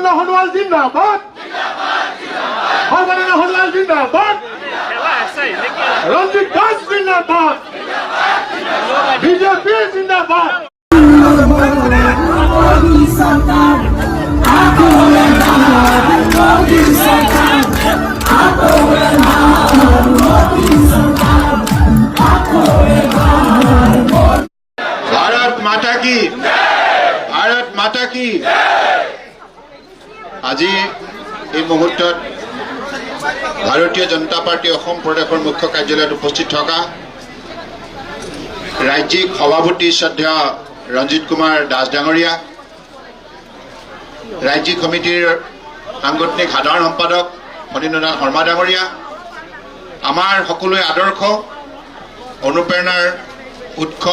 সৰ্বানন্দ সোণোৱাল জিন্দাবাদ সৰ্বানন্দ সোণোৱাল জিন্দাবাদ রঞ্জিত দাস জিন্দাবাদ বিজেপি জিন্দাবাদ भारत माता की भारत माता की আজি এই মুহূর্তত ভারতীয় জনতা পার্টি অসম প্রদেশের মুখ্য কার্যালয়ত উপস্থিত থাকা রাজ্যিক সভাপতি শ্রদ্ধেয় রঞ্জিত কুমার দাস ডাঙরিয়া রাজ্যিক কমিটির সাংগঠনিক সাধারণ সম্পাদক ফণীন্দ্ৰনাথ শৰ্মা ডাঙৰিয়া আমাৰ সকলোৱে আদর্শ অনুপ্রেরণার উৎস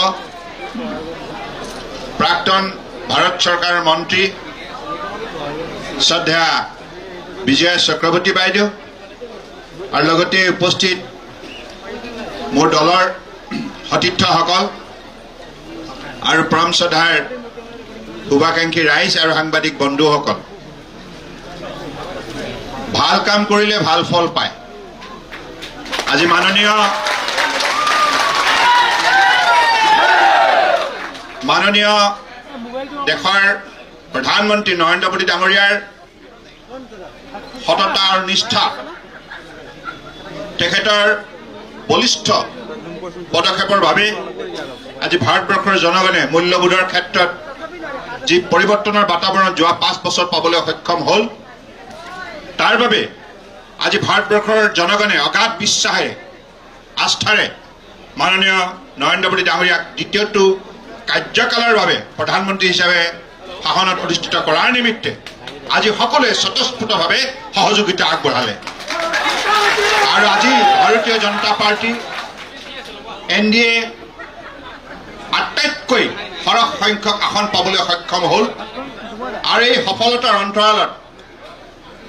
प्राक्तन भारत सरकार मंत्री श्रद्धा विजया चक्रवर्ती बाइदेव और उपस्थित मोर दलर सतीर्थসকল और परम श्रद्धार शुभाकांक्षी राइज और सांबादिक बंधुসকল ভাল কাম करिले ভাল फल पाय आज माननीय देशर प्रधानमंत्री नरेंद्र मोदी डांगरियार सतता और निष्ठा बलिष्ठ पदक्षेपर भावे आज भारतवर्षर जनगणे मूल्यबोधर क्षेत्र जी परिवर्तনৰ वातावरण जो 5 बছर पाबले सक्षम हल तार भावे आज भारतवर्षर जनगणे अगाध विश्वासे आस्थारे माननीय नरेंद्र मोदी डांगरियाक द्वितीयটো কাৰ্যকালৰ বাবে প্ৰধানমন্ত্ৰী হিচাপে শাসনত অধিষ্ঠিত কৰাৰ নিমিত্তে আজি সকলোৱে স্বতঃস্ফূৰ্তভাৱে সহযোগিতা আগবঢ়ালে আৰু আজি ভাৰতীয় জনতা পাৰ্টি এনডিএ আটাইতকৈ সৰহ সংখ্যক আসন পাবলৈ সক্ষম হ'ল আৰু এই সফলতাৰ অন্তৰালত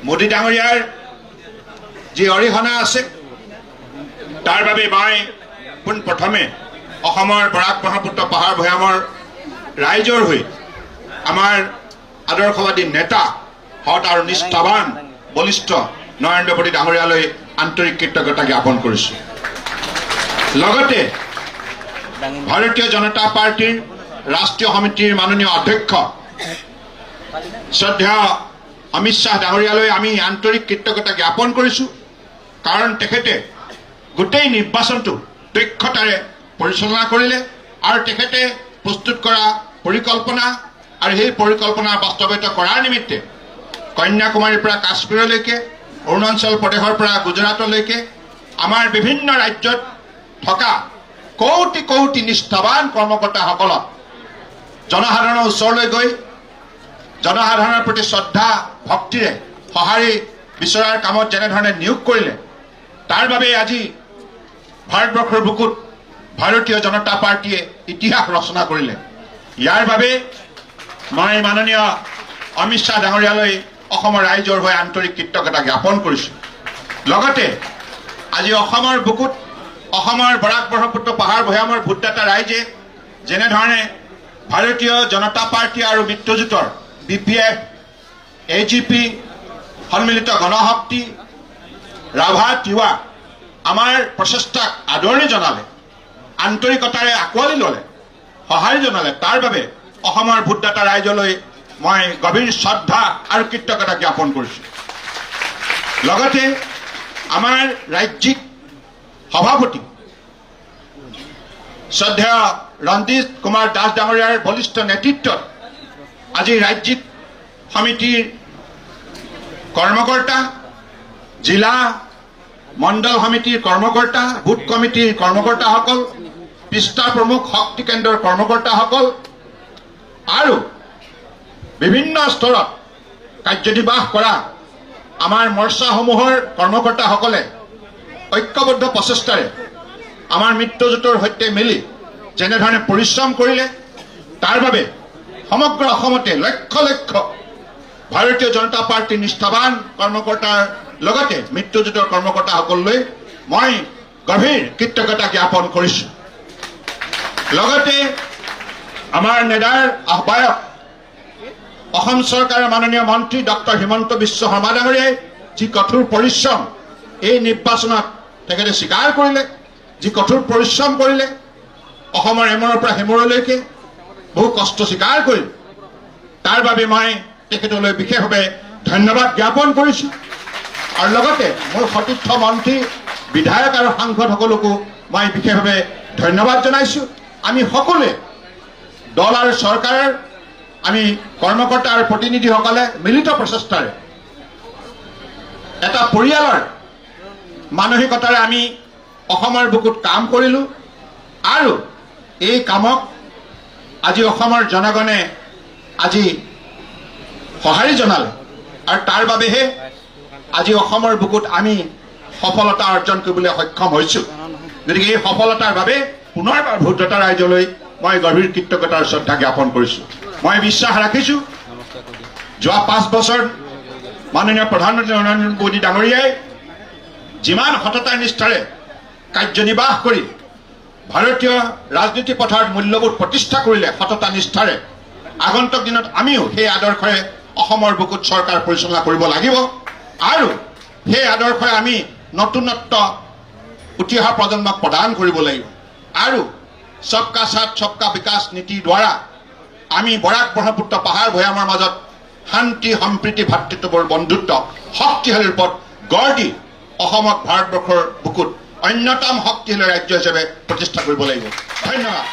মোদী ডাঙৰীয়াৰ যি অৰিহণা আছে তাৰ বাবে মই পোনপ্ৰথমে অসমৰ বৰাক ব্ৰহ্মপুত্ৰ পাহাৰ ভৈয়ামৰ ৰাইজৰ হৈ আমাৰ আদৰ্শবাদী নেতা সৎ আৰু নিষ্ঠাবান বলিষ্ঠ নৰেন্দ্ৰ মোদী ডাঙৰীয়ালৈ আন্তৰিক কৃতজ্ঞতা জ্ঞাপন কৰিছোঁ লগতে ভাৰতীয় জনতা পাৰ্টিৰ ৰাষ্ট্ৰীয় সমিতিৰ মাননীয় অধ্যক্ষ শ্ৰদ্ধেয় অমিত শ্বাহ ডাঙৰীয়ালৈ আমি আন্তৰিক কৃতজ্ঞতা জ্ঞাপন কৰিছোঁ কাৰণ তেখেতে গোটেই নিৰ্বাচনটো দক্ষতাৰে পৰিচালনা কৰিলে আৰু তেখেতে প্ৰস্তুত কৰা পৰিকল্পনা আৰু সেই পৰিকল্পনা বাস্তৱায়িত কৰাৰ নিমিত্তে কন্যাকুমাৰীৰ পৰা কাশ্মীৰলৈকে অৰুণাচল প্ৰদেশৰ পৰা গুজৰাটলৈকে আমাৰ বিভিন্ন ৰাজ্যত থকা কোটি কোটি নিষ্ঠাবান কৰ্মকৰ্তাসকলক জনসাধাৰণৰ ওচৰলৈ গৈ জনসাধাৰণৰ প্ৰতি শ্ৰদ্ধা ভক্তিৰে সঁহাৰি বিচৰাৰ কামত যেনেধৰণে নিয়োগ কৰিলে তাৰ বাবে আজি ভাৰতবৰ্ষৰ বুকুত ভাৰতীয় জনতা পাৰ্টিয়ে ইতিহাস ৰচনা কৰিলে ইয়াৰ বাবে মই মাননীয় অমিত শ্বাহ ডাঙৰীয়ালৈ অসমৰ ৰাইজৰ হৈ আন্তৰিক কৃতজ্ঞতা জ্ঞাপন কৰিছোঁ লগতে আজি অসমৰ বুকুত অসমৰ বৰাক ব্ৰহ্মপুত্ৰ পাহাৰ ভৈয়ামৰ ভোটদাতা ৰাইজে যেনেধৰণে ভাৰতীয় জনতা পাৰ্টি আৰু মিত্ৰজোঁটৰ BPF AGP সন্মিলিত গণশক্তি ৰাভা তিৱা আমাৰ প্ৰচেষ্টাক আদৰণি জনালে আন্তৰিকতাৰে আঁকোৱালি ল'লে সঁহাৰি জনালে তাৰ বাবে অসমৰ ভোটদাতা ৰাইজলৈ মই গভীৰ শ্ৰদ্ধা আৰু কৃতজ্ঞতা জ্ঞাপন কৰিছোঁ লগতে আমাৰ ৰাজ্যিক সভাপতি শ্ৰদ্ধেয় ৰঞ্জিত কুমাৰ দাস ডাঙৰীয়াৰ বলিষ্ঠ নেতৃত্বত আজি ৰাজ্যিক সমিতিৰ কৰ্মকৰ্তা জিলা মণ্ডল সমিতিৰ কৰ্মকৰ্তা বুথ কমিটিৰ কৰ্মকৰ্তাসকল পৃষ্ঠা প্ৰমুখ শক্তি কেন্দ্ৰৰ কৰ্মকৰ্তাসকল আৰু বিভিন্ন স্তৰত কাৰ্যনিৰ্বাহ কৰা আমাৰ মৰ্চাসমূহৰ কৰ্মকৰ্তাসকলে ঐক্যবদ্ধ প্ৰচেষ্টাৰে আমাৰ মিত্ৰজোঁটৰ সৈতে মিলি যেনেধৰণে পৰিশ্ৰম কৰিলে তাৰ বাবে সমগ্ৰ অসমতে লক্ষ লক্ষ ভাৰতীয় জনতা পাৰ্টিৰ নিষ্ঠাবান কৰ্মকৰ্তাৰ লগতে মিত্ৰজোঁটৰ কৰ্মকৰ্তাসকললৈ মই গভীৰ কৃতজ্ঞতা জ্ঞাপন কৰিছোঁ লগতে আমাৰ নেডাৰ আহ্বায়ক অসম চৰকাৰৰ মাননীয় মন্ত্ৰী ডক্টৰ হিমন্ত বিশ্ব শৰ্মা ডাঙৰীয়াই যি কঠোৰ পৰিশ্ৰম এই নিৰ্বাচনত তেখেতে স্বীকাৰ কৰিলে, যি কঠোৰ পৰিশ্ৰম কৰিলে, অসমৰ এমূৰৰ পৰা সিমূৰলৈকে বহু কষ্ট স্বীকাৰ কৰিলে, তাৰ বাবে মই তেখেতলৈ বিশেষভাৱে ধন্যবাদ জ্ঞাপন কৰিছোঁ। আৰু লগতে মোৰ সতীৰ্থ মন্ত্ৰী, বিধায়ক আৰু সাংসদসকলকো মই বিশেষভাৱে ধন্যবাদ জনাইছোঁ। আমি সকলোৱে দল আৰু চৰকাৰৰ আমি কৰ্মকৰ্তা আৰু প্ৰতিনিধিসকলে মিলিত প্ৰচেষ্টাৰে এটা পৰিয়ালৰ মানসিকতাৰে আমি অসমৰ বুকুত কাম কৰিলোঁ আৰু এই কামক আজি অসমৰ জনগণে আজি সঁহাৰি জনালে আৰু তাৰ বাবেহে আজি অসমৰ বুকুত আমি সফলতা অৰ্জন কৰিবলৈ সক্ষম হৈছোঁ। গতিকে এই সফলতাৰ বাবে পুনৰবাৰ ভোটদাতা ৰাইজলৈ মই গভীৰ কৃতজ্ঞতাৰ শ্ৰদ্ধা জ্ঞাপন কৰিছোঁ। মই বিশ্বাস ৰাখিছোঁ যোৱা 5 বছৰ মাননীয় প্ৰধানমন্ত্ৰী নৰেন্দ্ৰ মোদী ডাঙৰীয়াই যিমান সততা নিষ্ঠাৰে কাৰ্যনিৰ্বাহ কৰি ভাৰতীয় ৰাজনীতি পথাৰত মূল্যবোধ প্ৰতিষ্ঠা কৰিলে সততা নিষ্ঠাৰে, আগন্তুক দিনত আমিও সেই আদৰ্শৰে অসমৰ বুকুত চৰকাৰ পৰিচালনা কৰিব লাগিব আৰু সেই আদৰ্শৰে আমি নতুনত্ব উঠি অহা প্ৰজন্মক প্ৰদান কৰিব লাগিব আৰু সবকা সাথ সবকা বিকাশ নীতিৰ দ্বাৰা আমি বৰাক ব্ৰহ্মপুত্ৰ পাহাৰ ভৈয়ামৰ মাজত শান্তি, সম্প্ৰীতি, ভাতৃত্ববোধ, বন্ধুত্ব শক্তিশালী ৰূপত গঢ় দি অসমক ভাৰতবৰ্ষৰ বুকুত অন্যতম শক্তিশালী ৰাজ্য হিচাপে প্ৰতিষ্ঠা কৰিব লাগিব। ধন্যবাদ।